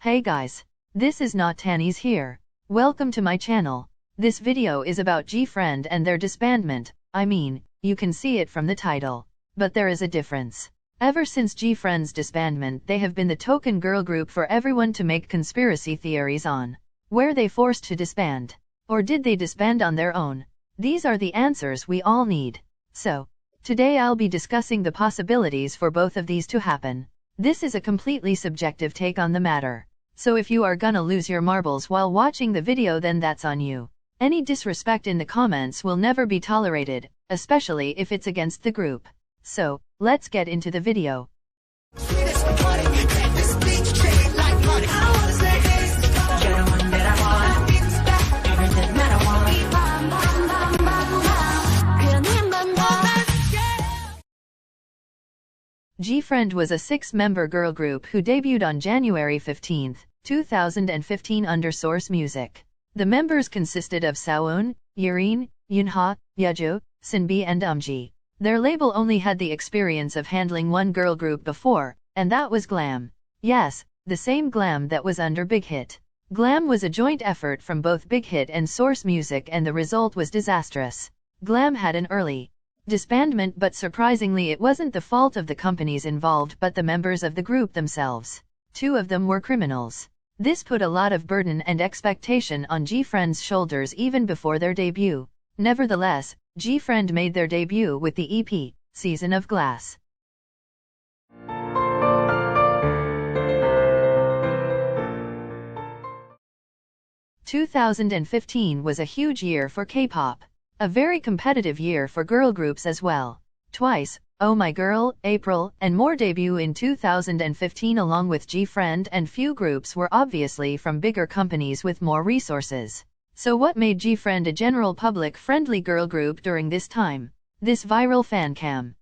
Hey guys, this is not Tannies here. Welcome to my channel. This video is about Gfriend and their disbandment. I mean, you can see it from the title. But there is a difference. Ever since Gfriend's disbandment, they have been the token girl group for everyone to make conspiracy theories on. Were they forced to disband? Or did they disband on their own? These are the answers we all need. So, today I'll be discussing the possibilities for both of these to happen. This is a completely subjective take on the matter. So if you are gonna lose your marbles while watching the video, then that's on you. Any disrespect in the comments will never be tolerated, especially if it's against the group. So, let's get into the video. 'Gfriend was a 6-member girl group who debuted on January 15, 2015 under Source Music. The members consisted of Saeun, Yerin, Yunha, Yeju, Sinbi and Umji. Their label only had the experience of handling one girl group before, and that was Glam. Yes, the same Glam that was under Big Hit. Glam was a joint effort from both Big Hit and Source Music, and the result was disastrous. Glam had an early disbandment, but surprisingly it wasn't the fault of the companies involved but the members of the group themselves. 2 of them were criminals. This put a lot of burden and expectation on Gfriend's shoulders even before their debut. Nevertheless, Gfriend made their debut with the EP, Season of Glass. "2015 was a huge year for K-pop. A very competitive year for girl groups as well. Twice, Oh My Girl, April, and more debut in 2015 along with Gfriend, and few groups were obviously from bigger companies with more resources. So what made Gfriend a general public friendly girl group during this time? This viral fan cam.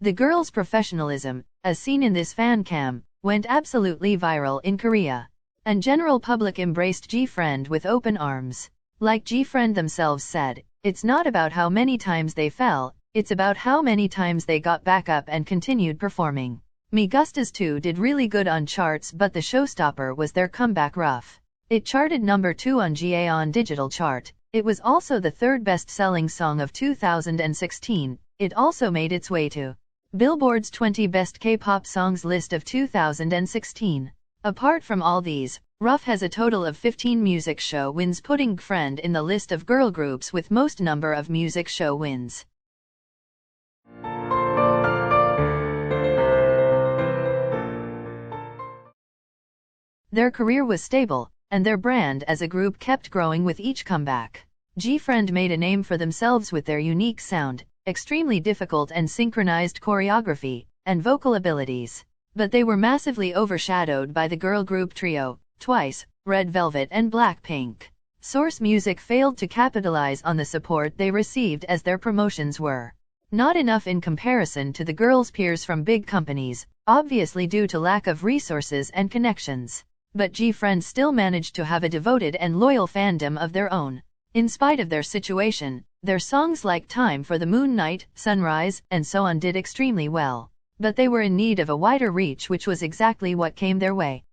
The girls' professionalism, as seen in this fan cam, went absolutely viral in Korea. And general public embraced Gfriend with open arms. Like Gfriend themselves said, it's not about how many times they fell, it's about how many times they got back up and continued performing. Me Gustas 2 did really good on charts, but the showstopper was their comeback Rough. It charted number 2 on Gaon Digital Chart. It was also the 3rd best-selling song of 2016. It also made its way to Billboard's 20 Best K-Pop Songs list of 2016. Apart from all these, Rough has a total of 15 music show wins, putting Gfriend in the list of girl groups with most number of music show wins. Their career was stable, and their brand as a group kept growing with each comeback. Gfriend made a name for themselves with their unique sound, extremely difficult and synchronized choreography, and vocal abilities. But they were massively overshadowed by the girl group trio, Twice, Red Velvet and Blackpink. Source Music failed to capitalize on the support they received, as their promotions were not enough in comparison to the girls' peers from big companies, obviously due to lack of resources and connections. But Gfriend still managed to have a devoted and loyal fandom of their own. In spite of their situation, their songs like Time for the Moon Night, Sunrise, and so on did extremely well. But they were in need of a wider reach, which was exactly what came their way.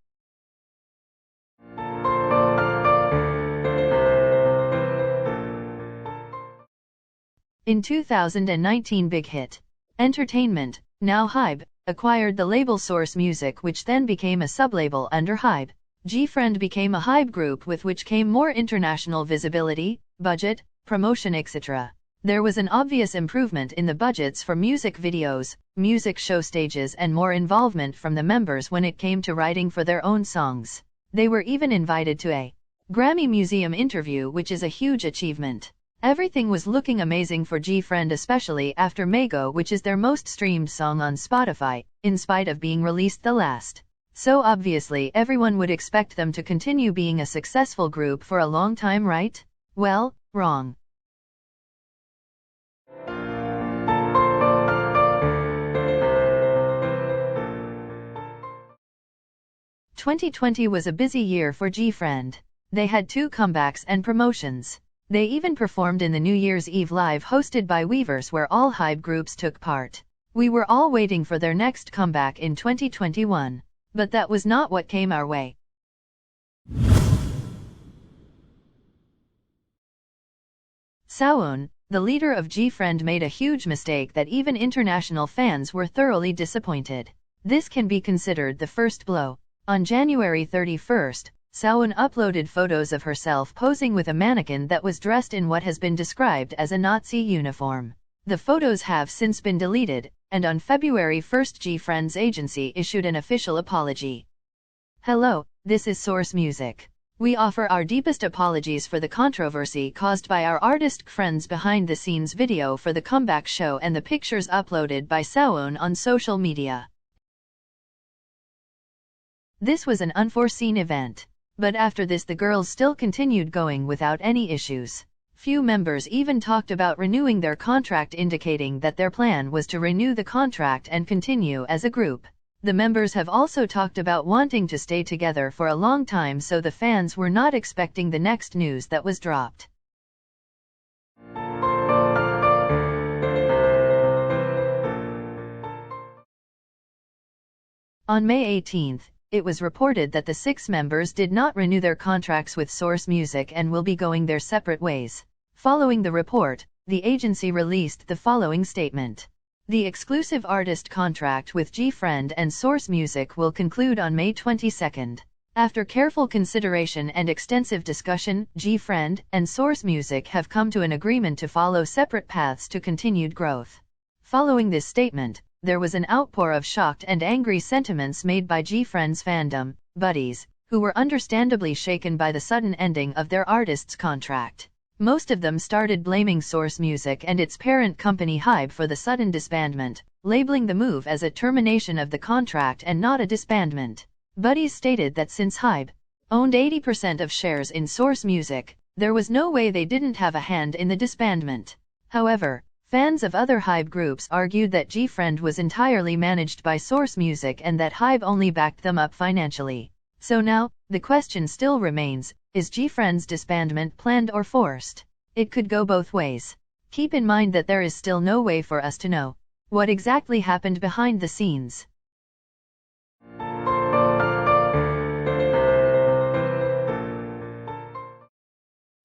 In 2019, Big Hit Entertainment, now Hybe, acquired the label Source Music, which then became a sublabel under Hybe. Gfriend became a Hybe group, with which came more international visibility, budget, promotion, etc. There was an obvious improvement in the budgets for music videos, music show stages, and more involvement from the members when it came to writing for their own songs. They were even invited to a Grammy Museum interview, which is a huge achievement. Everything was looking amazing for Gfriend, especially after Mago, which is their most streamed song on Spotify, in spite of being released the last. So obviously everyone would expect them to continue being a successful group for a long time, right? Well, wrong. "2020 was a busy year for Gfriend. They had 2 comebacks and promotions. They even performed in the New Year's Eve live hosted by Weverse, where all Hybe groups took part. We were all waiting for their next comeback in 2021. But that was not what came our way. Sawon, the leader of Gfriend, made a huge mistake that even international fans were thoroughly disappointed. This can be considered the first blow. On January 31st, Sawon uploaded photos of herself posing with a mannequin that was dressed in what has been described as a Nazi uniform. The photos have since been deleted, and on February 1st Gfriend's agency issued an official apology. Hello, this is Source Music. We offer our deepest apologies for the controversy caused by our artist Gfriend's behind-the-scenes video for the comeback show and the pictures uploaded by Sawon on social media. This was an unforeseen event. But after this the girls still continued going without any issues. Few members even talked about renewing their contract, indicating that their plan was to renew the contract and continue as a group. The members have also talked about wanting to stay together for a long time, so the fans were not expecting the next news that was dropped. On May 18th, it was reported that the 6 members did not renew their contracts with Source Music and will be going their separate ways. Following the report, the agency released the following statement. The exclusive artist contract with Gfriend and Source Music will conclude on May 22nd. After careful consideration and extensive discussion, Gfriend and Source Music have come to an agreement to follow separate paths to continued growth. Following this statement, there was an outpour of shocked and angry sentiments made by Gfriend's fandom, buddies, who were understandably shaken by the sudden ending of their artist's contract. Most of them started blaming Source Music and its parent company HYBE for the sudden disbandment, labeling the move as a termination of the contract and not a disbandment. Buddies stated that since HYBE owned 80% of shares in Source Music, there was no way they didn't have a hand in the disbandment. However, fans of other HYBE groups argued that Gfriend was entirely managed by Source Music and that HYBE only backed them up financially. So now, the question still remains, is Gfriend's disbandment planned or forced? It could go both ways. Keep in mind that there is still no way for us to know what exactly happened behind the scenes.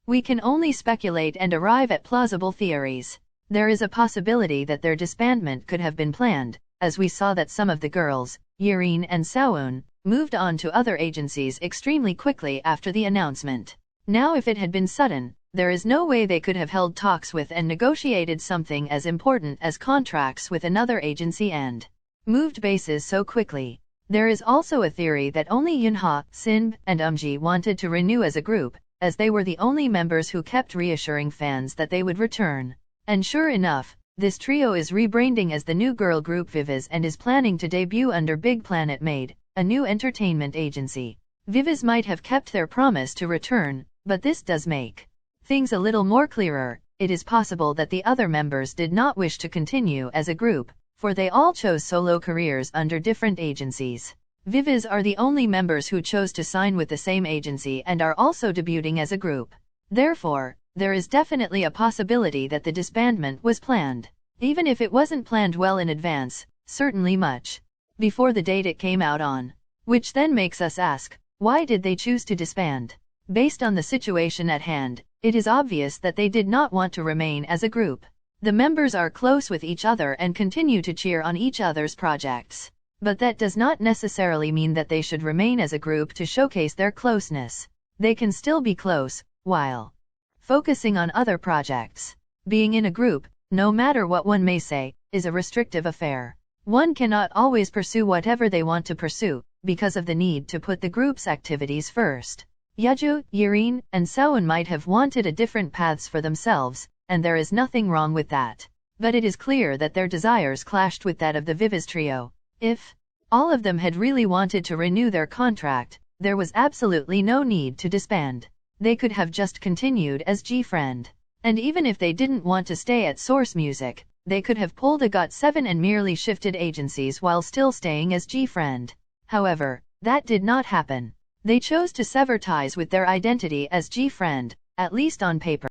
We can only speculate and arrive at plausible theories. There is a possibility that their disbandment could have been planned, as we saw that some of the girls, Yirin and Sawon, moved on to other agencies extremely quickly after the announcement. Now if it had been sudden, there is no way they could have held talks with and negotiated something as important as contracts with another agency and moved bases so quickly. There is also a theory that only Yunha, Sinb, and Umji wanted to renew as a group, as they were the only members who kept reassuring fans that they would return. And sure enough, this trio is rebranding as the new girl group Viviz and is planning to debut under Big Planet Made, a new entertainment agency. Viviz might have kept their promise to return, but this does make things a little more clearer. It is possible that the other members did not wish to continue as a group, for they all chose solo careers under different agencies. Viviz are the only members who chose to sign with the same agency and are also debuting as a group. Therefore, there is definitely a possibility that the disbandment was planned. Even if it wasn't planned well in advance, certainly much before the date it came out on. Which then makes us ask, why did they choose to disband? Based on the situation at hand, it is obvious that they did not want to remain as a group. The members are close with each other and continue to cheer on each other's projects. But that does not necessarily mean that they should remain as a group to showcase their closeness. They can still be close, while focusing on other projects. Being in a group, no matter what one may say, is a restrictive affair. One cannot always pursue whatever they want to pursue, because of the need to put the group's activities first. Yeju, Yirin, and Sawon might have wanted a different paths for themselves, and there is nothing wrong with that. But it is clear that their desires clashed with that of the Viviz trio. If all of them had really wanted to renew their contract, there was absolutely no need to disband. They could have just continued as Gfriend. And even if they didn't want to stay at Source Music, they could have pulled a GOT7 and merely shifted agencies while still staying as Gfriend. However, that did not happen. They chose to sever ties with their identity as Gfriend, at least on paper.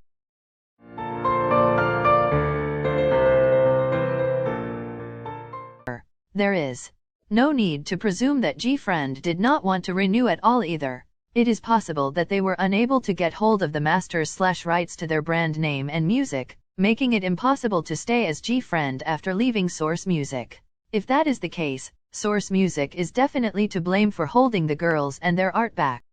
There is no need to presume that Gfriend did not want to renew at all either. It is possible that they were unable to get hold of the masters/rights to their brand name and music, making it impossible to stay as Gfriend after leaving Source Music. If that is the case, Source Music is definitely to blame for holding the girls and their art back.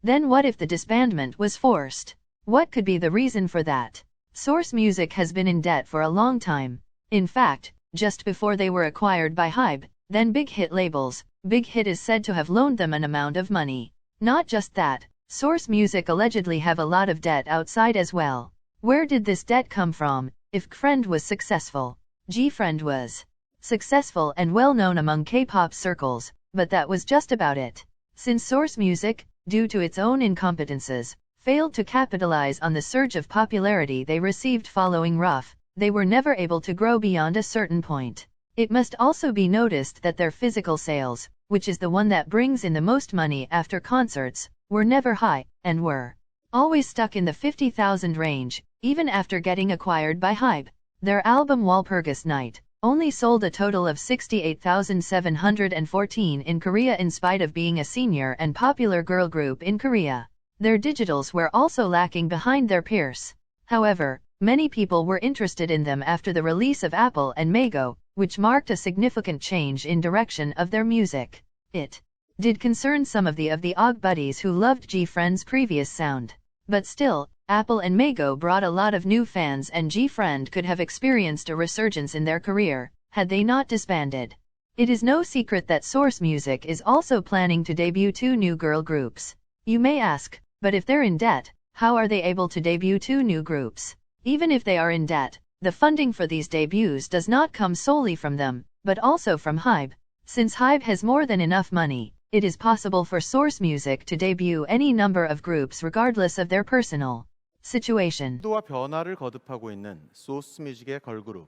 Then what if the disbandment was forced? What could be the reason for that? Source Music has been in debt for a long time. In fact, just before they were acquired by Hybe, then Big Hit labels, Big Hit is said to have loaned them an amount of money. Not just that, Source Music allegedly have a lot of debt outside as well. Where did this debt come from? If Gfriend was successful, Gfriend was successful and well known among K-pop circles, but that was just about it. Since Source Music, due to its own incompetences, failed to capitalize on the surge of popularity they received following Rough, they were never able to grow beyond a certain point. It must also be noticed that their physical sales, which is the one that brings in the most money after concerts, were never high, and were always stuck in the 50,000 range, even after getting acquired by Hybe. Their album Walpurgis Night only sold a total of 68,714 in Korea in spite of being a senior and popular girl group in Korea. Their digitals were also lacking behind their peers. However, many people were interested in them after the release of Apple and Mago, which marked a significant change in direction of their music. It did concern some of the OG buddies who loved Gfriend's previous sound. But still, Apple and Mago brought a lot of new fans and Gfriend could have experienced a resurgence in their career, had they not disbanded. It is no secret that Source Music is also planning to debut 2 new girl groups. You may ask, but if they're in debt, how are they able to debut 2 new groups? Even if they are in debt, the funding for these debuts does not come solely from them, but also from Hybe. Since Hybe has more than enough money, it is possible for Source Music to debut any number of groups regardless of their personal situation. 와 변화를 거듭하고 있는 소스 뮤직의 걸그룹.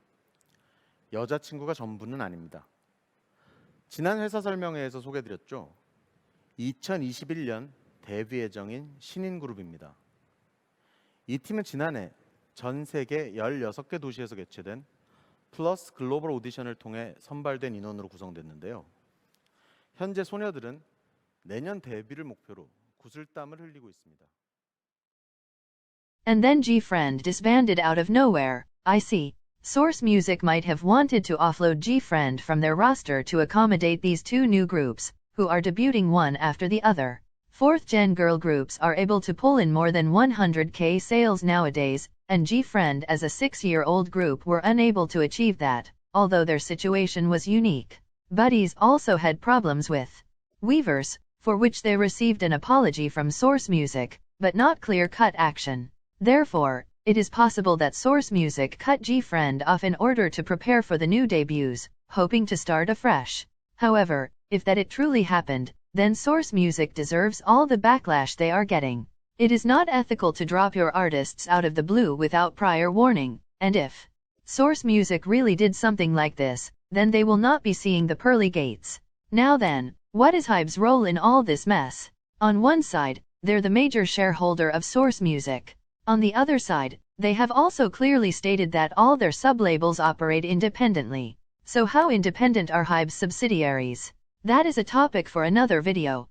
여자친구가 전부는 아닙니다. 지난 회사 설명회에서 소개드렸죠. 2021년 데뷔 예정인 신인 그룹입니다. 이 팀은 지난해 전 세계 16개 도시에서 개최된 플러스 글로벌 오디션을 통해 선발된 인원으로 구성됐는데요. 현재 소녀들은 내년 데뷔를 목표로 구슬땀을 흘리고 있습니다. And then Gfriend disbanded out of nowhere. I see. Source Music might have wanted to offload Gfriend from their roster to accommodate these 2 new groups, who are debuting one after the other. 4th-gen girl groups are able to pull in more than 100k sales nowadays, and Gfriend as a 6-year-old group were unable to achieve that, although their situation was unique. Buddies also had problems with Weverse, for which they received an apology from Source Music, but not clear-cut action. Therefore, it is possible that Source Music cut Gfriend off in order to prepare for the new debuts, hoping to start afresh. However, if that it truly happened, then Source Music deserves all the backlash they are getting. It is not ethical to drop your artists out of the blue without prior warning, and if Source Music really did something like this, then they will not be seeing the pearly gates. Now then, what is Hybe's role in all this mess? On one side, they're the major shareholder of Source Music. On the other side, they have also clearly stated that all their sublabels operate independently. So how independent are Hybe's subsidiaries? That is a topic for another video.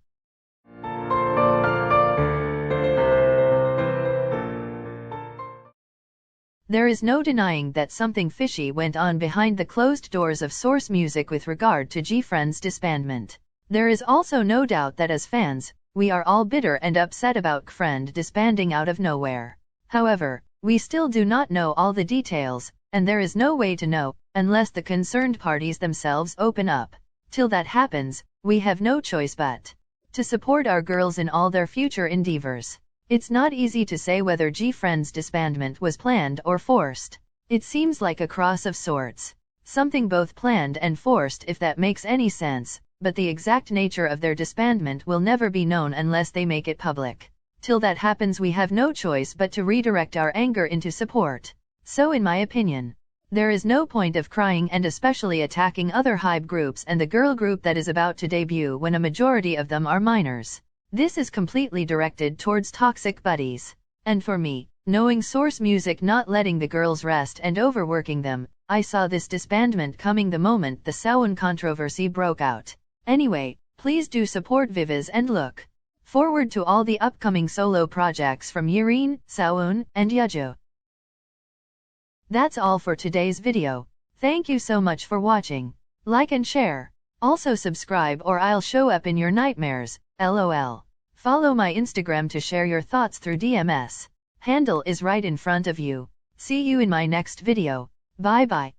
There is no denying that something fishy went on behind the closed doors of Source Music with regard to Gfriend's disbandment. There is also no doubt that as fans, we are all bitter and upset about Gfriend disbanding out of nowhere. However, we still do not know all the details, and there is no way to know, unless the concerned parties themselves open up. Till that happens, we have no choice but to support our girls in all their future endeavors. It's not easy to say whether Gfriend's disbandment was planned or forced. It seems like a cross of sorts. Something both planned and forced, if that makes any sense, but the exact nature of their disbandment will never be known unless they make it public. Till that happens, we have no choice but to redirect our anger into support. So in my opinion, there is no point of crying and especially attacking other Hybe groups and the girl group that is about to debut when a majority of them are minors. This is completely directed towards toxic buddies. And for me, knowing Source Music not letting the girls rest and overworking them, I saw this disbandment coming the moment the Sawon controversy broke out. Anyway, please do support Viviz and look forward to all the upcoming solo projects from Yirin, Sawon, and Yeojo. That's all for today's video. Thank you so much for watching. Like and share. Also subscribe or I'll show up in your nightmares, LOL. Follow my Instagram to share your thoughts through DMS. Handle is right in front of you. See you in my next video. Bye bye.